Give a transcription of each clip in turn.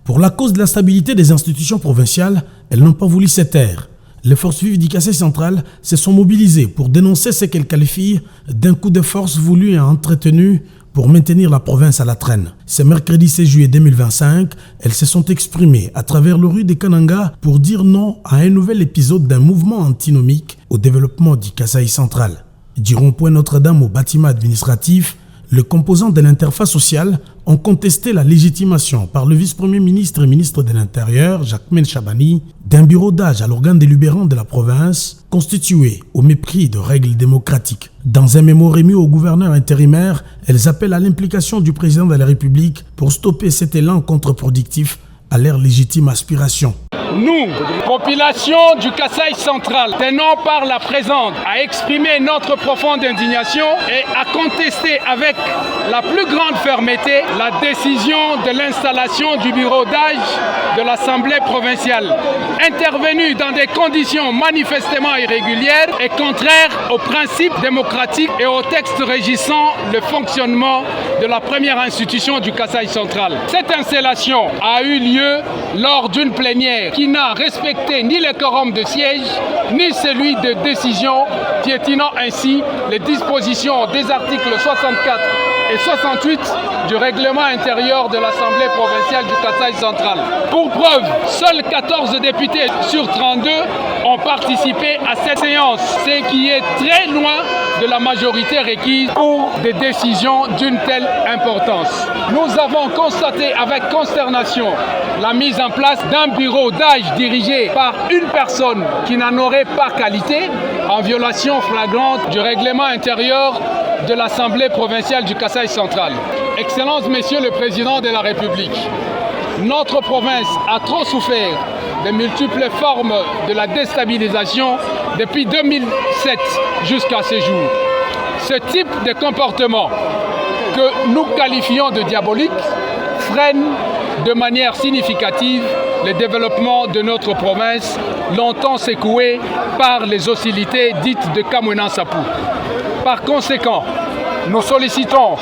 Pour la cause de la stabilité des institutions provinciales, elles n'ont pas voulu se taire. Les forces vives du Kasaï central se sont mobilisées pour dénoncer ce qu'elles qualifient d'un coup de force voulu et entretenu pour maintenir la province à la traîne. Ce mercredi 16 juillet 2025, elles se sont exprimées à travers le rue de Kananga pour dire non à un nouvel épisode d'un mouvement antinomique au développement du Kasaï central. Du rond-point Notre-Dame au bâtiment administratif, les composants de l'interface sociale ont contesté la légitimation par le vice-premier ministre et ministre de l'Intérieur, Jacquemain Chabani, d'un bureau d'âge à l'organe délibérant de la province, constitué au mépris de règles démocratiques. Dans un mémo remis au gouverneur intérimaire, elles appellent à l'implication du président de la République pour stopper cet élan contre-productif à leur légitime aspiration. Nous, population du Kasaï central, tenons par la présente à exprimer notre profonde indignation et à contester avec la plus grande fermeté la décision de l'installation du bureau d'âge de l'Assemblée provinciale, intervenue dans des conditions manifestement irrégulières et contraires aux principes démocratiques et aux textes régissant le fonctionnement de la première institution du Kasaï central. Cette installation a eu lieu lors d'une plénière qui n'a respecté ni le quorum de siège, ni celui de décision, piétinant ainsi les dispositions des articles 64 et 68 du règlement intérieur de l'Assemblée provinciale du Kasaï central. Pour preuve, seuls 14 députés sur 32 ont participé à cette séance, ce qui est très loin de la majorité requise pour des décisions d'une telle importance. Nous avons constaté avec consternation la mise en place d'un bureau d'âge dirigé par une personne qui n'en aurait pas qualité, en violation flagrante du règlement intérieur de l'Assemblée provinciale du Kasaï central. Excellence, Monsieur le Président de la République, notre province a trop souffert de multiples formes de la déstabilisation depuis 2007 jusqu'à ce jour. Ce type de comportement que nous qualifions de diabolique freine de manière significative le développement de notre province, longtemps secouée par les hostilités dites de Kamwina Nsapu. Par conséquent, nous sollicitons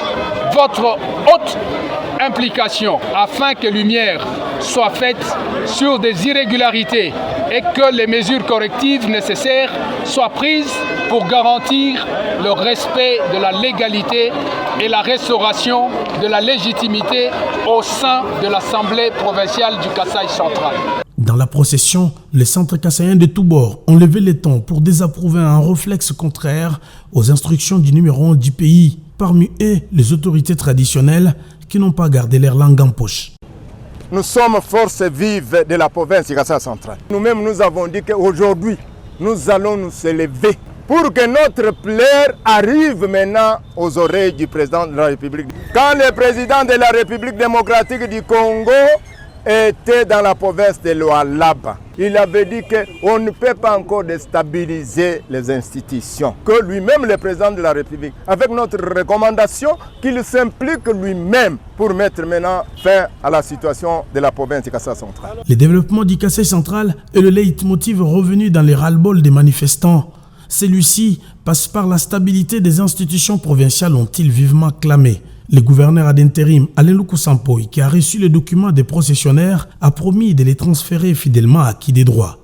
votre haute implication afin que lumière soit faite sur des irrégularités et que les mesures correctives nécessaires soient prises pour garantir le respect de la légalité et la restauration de la légitimité au sein de l'Assemblée provinciale du Kasaï central. Dans la procession, les centres kassaïens de tous bords ont levé les tons pour désapprouver un réflexe contraire aux instructions du numéro 1 du pays. Parmi eux, les autorités traditionnelles qui n'ont pas gardé leur langue en poche. Nous sommes forces vives de la province du Kasaï central. Nous-mêmes, nous avons dit qu'aujourd'hui, nous allons nous élever pour que notre plaire arrive maintenant aux oreilles du président de la République. Quand le président de la République démocratique du Congo était dans la province de Lualaba, il avait dit qu'on ne peut pas encore déstabiliser les institutions. Que lui-même, le président de la République, avec notre recommandation, qu'il s'implique lui-même pour mettre maintenant fin à la situation de la province du Kasaï central. Le développement du Kasaï central est le leitmotiv revenu dans les ras-le-bol des manifestants. Celui-ci passe par la stabilité des institutions provinciales, ont-ils vivement clamé. Le gouverneur ad intérim Alain Luku Sampoy, qui a reçu le document des processionnaires, a promis de les transférer fidèlement à qui des droits.